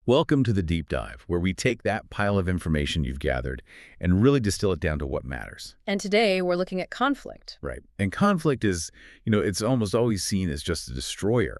Welcome to the deep dive, where we take that pile of information you've gathered and really distill it down to what matters. And today we're looking at conflict. Right. And conflict is, it's almost always seen as just a destroyer,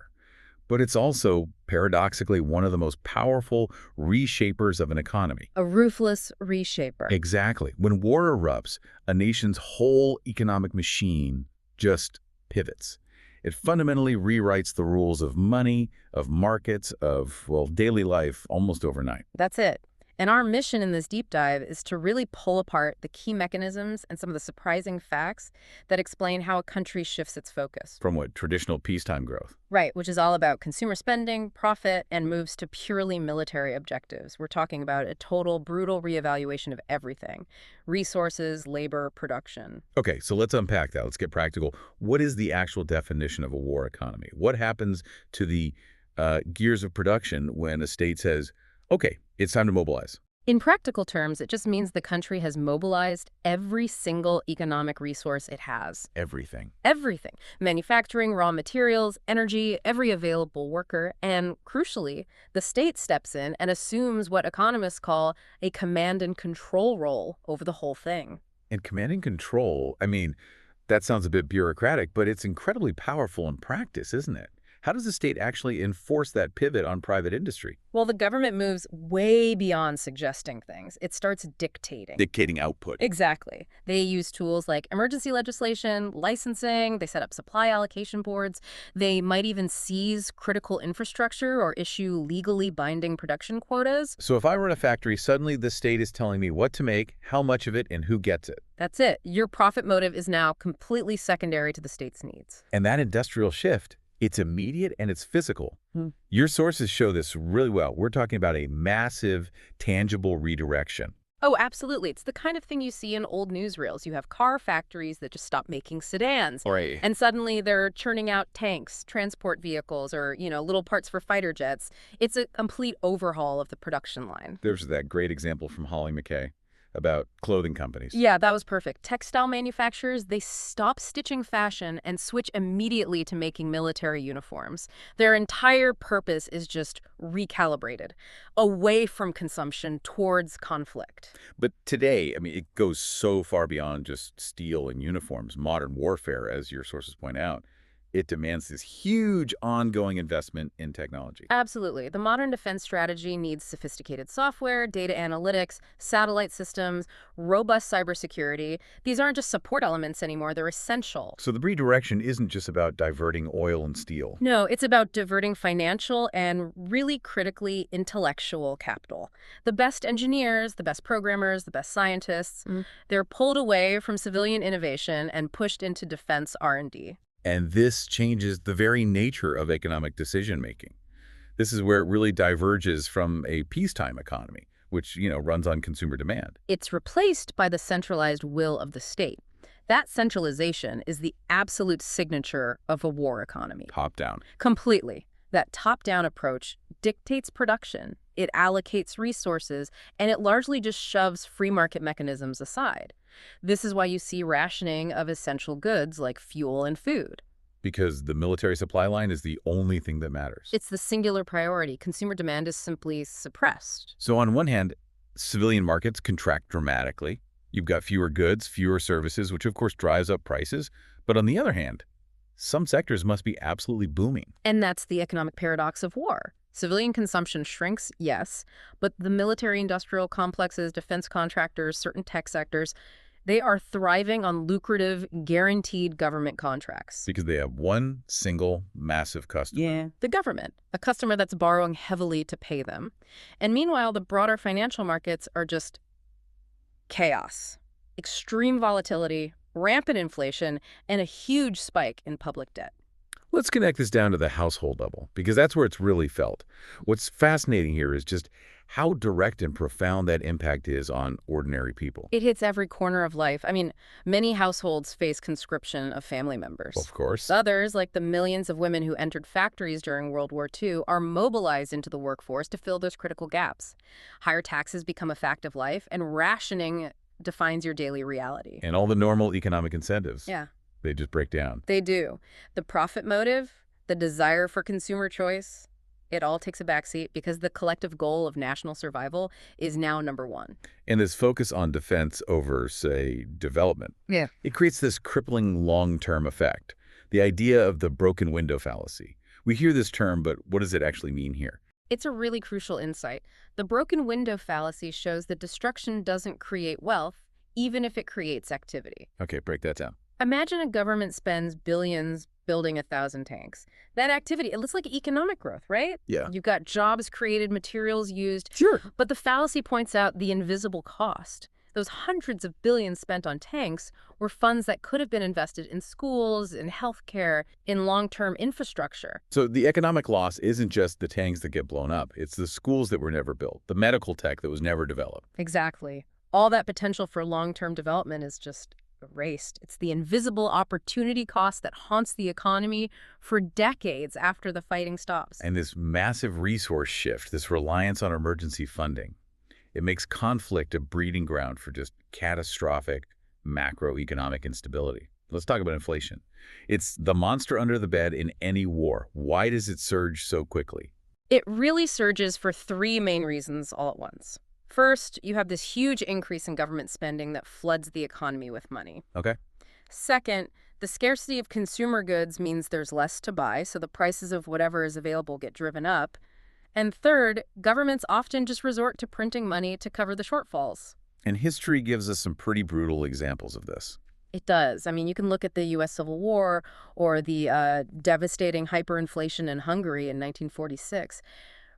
but it's also, paradoxically, one of the most powerful reshapers of an economy. A ruthless reshaper. Exactly. When war erupts, a nation's whole economic machine just pivots. It fundamentally rewrites the rules of money, of markets, of, well, daily life almost overnight. That's it. And our mission in this deep dive is to really pull apart the key mechanisms and some of the surprising facts that explain how a country shifts its focus. From what traditional peacetime growth. Right, which is all about consumer spending, profit, and moves to purely military objectives. We're talking about a total, brutal reevaluation of everything. Resources, labor, production. Okay, so let's unpack that. Let's get practical. What is the actual definition of a war economy? What happens to the gears of production when a state says, okay, it's time to mobilize? In practical terms, it just means the country has mobilized every single economic resource it has. Everything. Everything. Manufacturing, raw materials, energy, every available worker, and crucially, the state steps in and assumes what economists call a command and control role over the whole thing. And command and control, that sounds a bit bureaucratic, but it's incredibly powerful in practice, isn't it? How does the state actually enforce that pivot on private industry? Well, the government moves way beyond suggesting things. It starts dictating. Dictating output. Exactly. They use tools like emergency legislation, licensing, they set up supply allocation boards. They might even seize critical infrastructure or issue legally binding production quotas. So if I run a factory, suddenly the state is telling me what to make, how much of it, and who gets it. That's it. Your profit motive is now completely secondary to the state's needs. And that industrial shift, it's immediate and it's physical. Your sources show this really well. We're talking about a massive, tangible redirection. Oh, absolutely. It's the kind of thing you see in old newsreels. You have car factories that just stop making sedans. Right. And suddenly they're churning out tanks, transport vehicles, or, little parts for fighter jets. It's a complete overhaul of the production line. There's that great example from Holly McKay about clothing companies. Yeah, that was perfect. Textile manufacturers, they stop stitching fashion and switch immediately to making military uniforms. Their entire purpose is just recalibrated, away from consumption towards conflict. But today, it goes so far beyond just steel and uniforms. Modern warfare, as your sources point out, it demands this huge ongoing investment in technology. Absolutely. The modern defense strategy needs sophisticated software, data analytics, satellite systems, robust cybersecurity. These aren't just support elements anymore, they're essential. So the redirection isn't just about diverting oil and steel. No, it's about diverting financial and really critically intellectual capital. The best engineers, the best programmers, the best scientists, they're pulled away from civilian innovation and pushed into defense R&D. And this changes the very nature of economic decision-making. This is where it really diverges from a peacetime economy, which, runs on consumer demand. It's replaced by the centralized will of the state. That centralization is the absolute signature of a war economy. Top-down. Completely. That top-down approach dictates production, it allocates resources, and it largely just shoves free market mechanisms aside. This is why you see rationing of essential goods like fuel and food. Because the military supply line is the only thing that matters. It's the singular priority. Consumer demand is simply suppressed. So on one hand, civilian markets contract dramatically. You've got fewer goods, fewer services, which of course drives up prices. But on the other hand, some sectors must be absolutely booming. And that's the economic paradox of war. Civilian consumption shrinks, yes, but the military-industrial complexes, defense contractors, certain tech sectors, they are thriving on lucrative, guaranteed government contracts. Because they have one single massive customer. Yeah. The government, a customer that's borrowing heavily to pay them. And meanwhile, the broader financial markets are just chaos. Extreme volatility, rampant inflation, and a huge spike in public debt. Let's connect this down to the household level, because that's where it's really felt. What's fascinating here is just how direct and profound that impact is on ordinary people. It hits every corner of life. Many households face conscription of family members. Of course. Others, like the millions of women who entered factories during World War II, are mobilized into the workforce to fill those critical gaps. Higher taxes become a fact of life, and rationing defines your daily reality. And all the normal economic incentives. Yeah. They just break down. They do. The profit motive, the desire for consumer choice, It all takes a backseat because the collective goal of national survival is now number one. And this focus on defense over, say, development, Yeah. it creates this crippling long-term effect. The idea of the broken window fallacy. We hear this term, but what does it actually mean here? It's a really crucial insight. The broken window fallacy shows that destruction doesn't create wealth, even if it creates activity. Okay, break that down. Imagine a government spends billions building 1,000 tanks. That activity, it looks like economic growth, right? Yeah. You've got jobs created, materials used. Sure. But the fallacy points out the invisible cost. Those hundreds of billions spent on tanks were funds that could have been invested in schools, in healthcare, in long-term infrastructure. So the economic loss isn't just the tanks that get blown up. It's the schools that were never built, the medical tech that was never developed. Exactly. All that potential for long-term development is just erased. It's the invisible opportunity cost that haunts the economy for decades after the fighting stops. And this massive resource shift, this reliance on emergency funding, it makes conflict a breeding ground for just catastrophic macroeconomic instability. Let's talk about inflation. It's the monster under the bed in any war. Why does it surge so quickly? It really surges for three main reasons all at once. First, you have this huge increase in government spending that floods the economy with money. Okay. Second, the scarcity of consumer goods means there's less to buy, so the prices of whatever is available get driven up. And third, governments often just resort to printing money to cover the shortfalls. And history gives us some pretty brutal examples of this. It does. I mean, you can look at the U.S. Civil War or the devastating hyperinflation in Hungary in 1946.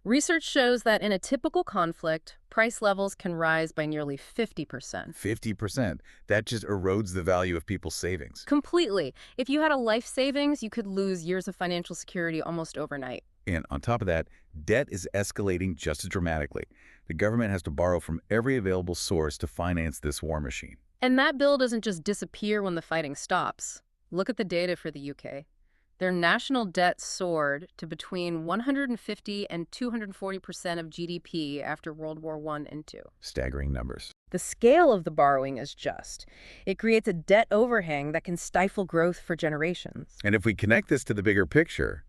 Research shows that in a typical conflict, price levels can rise by nearly 50%. 50%. That just erodes the value of people's savings. Completely. If you had a life savings, you could lose years of financial security almost overnight. And on top of that, debt is escalating just as dramatically. The government has to borrow from every available source to finance this war machine. And that bill doesn't just disappear when the fighting stops. Look at the data for the UK. Their national debt soared to between 150 and 240% of GDP after World War I and II. Staggering numbers. The scale of the borrowing is just. It creates a debt overhang that can stifle growth for generations. And if we connect this to the bigger picture,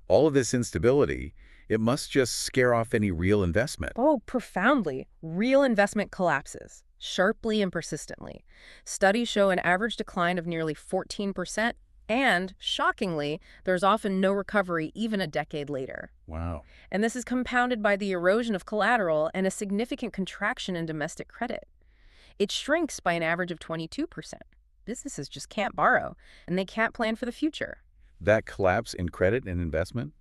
all of this instability, it must just scare off any real investment. Oh, profoundly. Real investment collapses, sharply and persistently. Studies show an average decline of nearly 14%, and, shockingly, there's often no recovery even a decade later. Wow. And this is compounded by the erosion of collateral and a significant contraction in domestic credit. It shrinks by an average of 22%. Businesses just can't borrow, and they can't plan for the future. That collapse in credit and investment,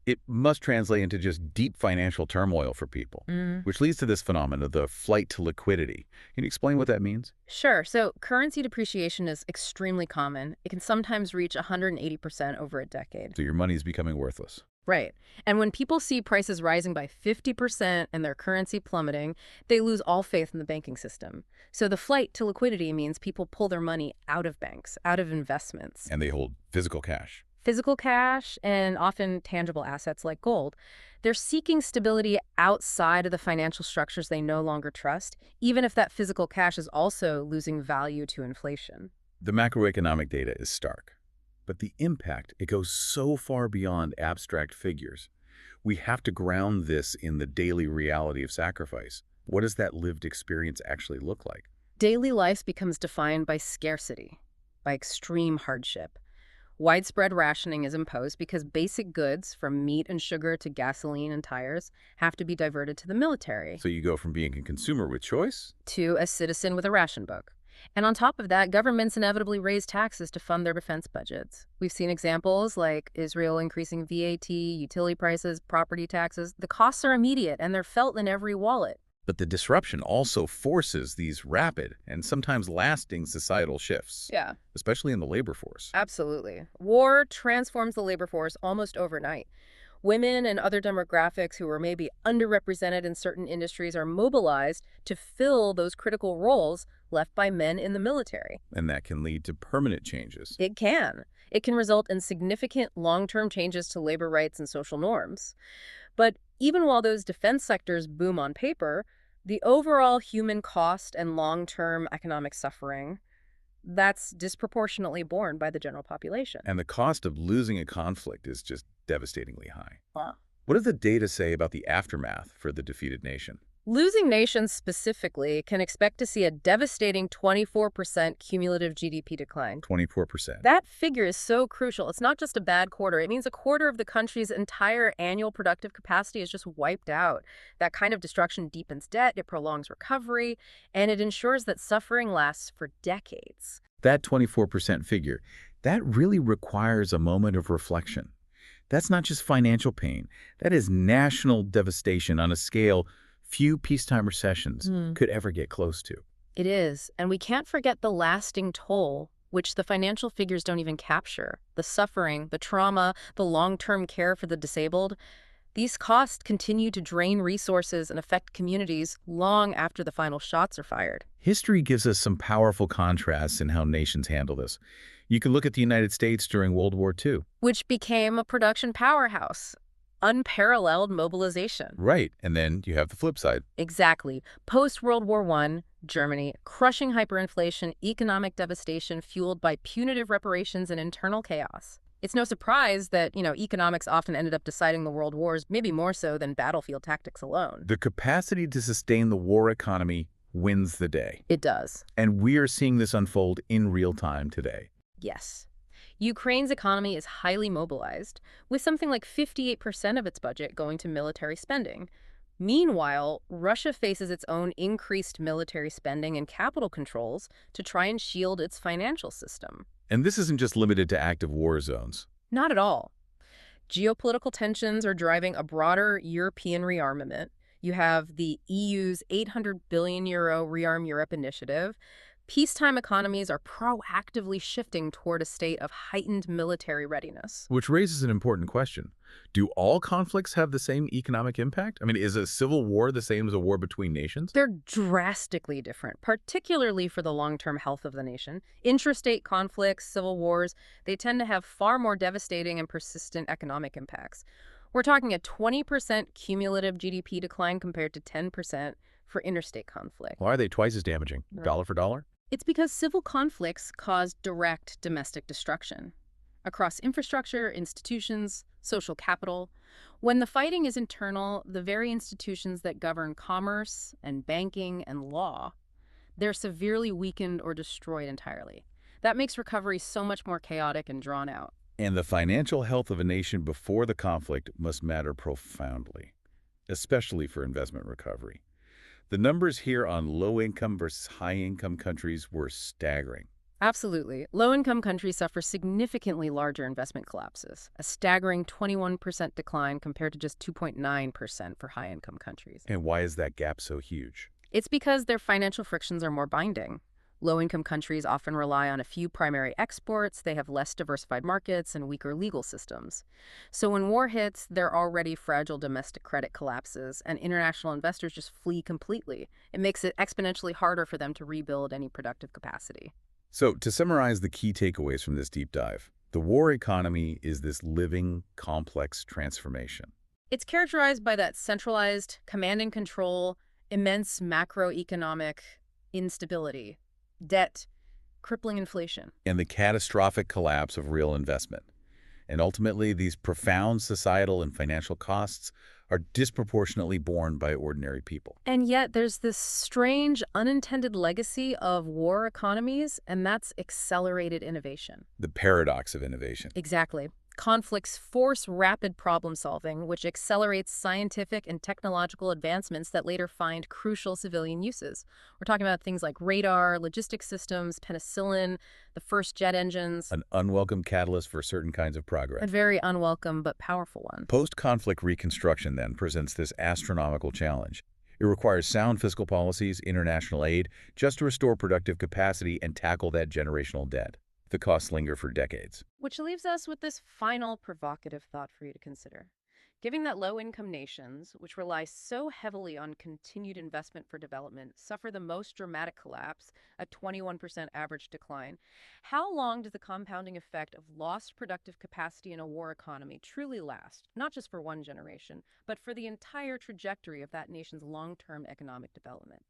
it must translate into just deep financial turmoil for people, which leads to this phenomenon, the flight to liquidity. Can you explain what that means? Sure. So currency depreciation is extremely common. It can sometimes reach 180% over a decade. So your money is becoming worthless. Right. And when people see prices rising by 50% and their currency plummeting, they lose all faith in the banking system. So the flight to liquidity means people pull their money out of banks, out of investments. And they hold physical cash. Physical cash and often tangible assets like gold. They're seeking stability outside of the financial structures they no longer trust, even if that physical cash is also losing value to inflation. The macroeconomic data is stark, but the impact, it goes so far beyond abstract figures. We have to ground this in the daily reality of sacrifice. What does that lived experience actually look like? Daily life becomes defined by scarcity, by extreme hardship. Widespread rationing is imposed because basic goods, from meat and sugar to gasoline and tires, have to be diverted to the military. So you go from being a consumer with choice To a citizen with a ration book. And on top of that, governments inevitably raise taxes to fund their defense budgets. We've seen examples like Israel increasing VAT, utility prices, property taxes. The costs are immediate and they're felt in every wallet. But the disruption also forces these rapid and sometimes lasting societal shifts, Yeah, especially in the labor force. absolutely. War transforms the labor force almost overnight. Women and other demographics who are maybe underrepresented in certain industries are mobilized to fill those critical roles left by men in the military. And that can lead to permanent changes. It can. It can result in significant long-term changes to labor rights and social norms. But even while those defense sectors boom on paper, the overall human cost and long-term economic suffering, that's disproportionately borne by the general population. And the cost of losing a conflict is just devastatingly high. Wow. What does the data say about the aftermath for the defeated nation? Losing nations specifically can expect to see a devastating 24% cumulative GDP decline. 24%. That figure is so crucial. It's not just a bad quarter. It means a quarter of the country's entire annual productive capacity is just wiped out. That kind of destruction deepens debt, it prolongs recovery, and it ensures that suffering lasts for decades. That 24% figure, that really requires a moment of reflection. That's not just financial pain. That is national devastation on a scale few peacetime recessions could ever get close to. It is, and we can't forget the lasting toll, which the financial figures don't even capture. The suffering, the trauma, the long-term care for the disabled. These costs continue to drain resources and affect communities long after the final shots are fired. History gives us some powerful contrasts in how nations handle this. You can look at the United States during World War II. Which became a production powerhouse. Unparalleled mobilization. Right, and then you have the flip side. Exactly. Post-World War I, Germany, crushing hyperinflation, economic devastation fueled by punitive reparations and internal chaos. It's no surprise that, economics often ended up deciding the world wars, maybe more so than battlefield tactics alone. The capacity to sustain the war economy wins the day. It does. And we are seeing this unfold in real time today. Yes. Ukraine's economy is highly mobilized, with something like 58% of its budget going to military spending. Meanwhile, Russia faces its own increased military spending and capital controls to try and shield its financial system. And this isn't just limited to active war zones. Not at all. Geopolitical tensions are driving a broader European rearmament. You have the EU's €800 billion Rearm Europe initiative. Peacetime economies are proactively shifting toward a state of heightened military readiness. Which raises an important question. Do all conflicts have the same economic impact? I mean, is a civil war the same as a war between nations? They're drastically different, particularly for the long-term health of the nation. Intrastate conflicts, civil wars, they tend to have far more devastating and persistent economic impacts. We're talking a 20% cumulative GDP decline compared to 10% for interstate conflict. Why are they twice as damaging? Right. Dollar for dollar? It's because civil conflicts cause direct domestic destruction across infrastructure, institutions, social capital. When the fighting is internal, the very institutions that govern commerce and banking and law, they're severely weakened or destroyed entirely. That makes recovery so much more chaotic and drawn out. And the financial health of a nation before the conflict must matter profoundly, especially for investment recovery. The numbers here on low-income versus high-income countries were staggering. Absolutely. Low-income countries suffer significantly larger investment collapses, a staggering 21% decline compared to just 2.9% for high-income countries. And why is that gap so huge? It's because their financial frictions are more binding. Low-income countries often rely on a few primary exports, they have less diversified markets, and weaker legal systems. So when war hits, their already fragile domestic credit collapses, and international investors just flee completely. It makes it exponentially harder for them to rebuild any productive capacity. So, to summarize the key takeaways from this deep dive, the war economy is this living, complex transformation. It's characterized by that centralized command and control, immense macroeconomic instability, debt, crippling inflation. And the catastrophic collapse of real investment. And ultimately, these profound societal and financial costs are disproportionately borne by ordinary people. And yet there's this strange, unintended legacy of war economies, and that's accelerated innovation. The paradox of innovation. Exactly. Conflicts force rapid problem solving, which accelerates scientific and technological advancements that later find crucial civilian uses. We're talking about things like radar, logistics systems, penicillin, the first jet engines. An unwelcome catalyst for certain kinds of progress. A very unwelcome but powerful one. Post-conflict reconstruction, then, presents this astronomical challenge. It requires sound fiscal policies, international aid, just to restore productive capacity and tackle that generational debt. The costs linger for decades. Which leaves us with this final provocative thought for you to consider. Given that low-income nations, which rely so heavily on continued investment for development, suffer the most dramatic collapse, a 21% average decline, how long does the compounding effect of lost productive capacity in a war economy truly last, not just for one generation, but for the entire trajectory of that nation's long-term economic development?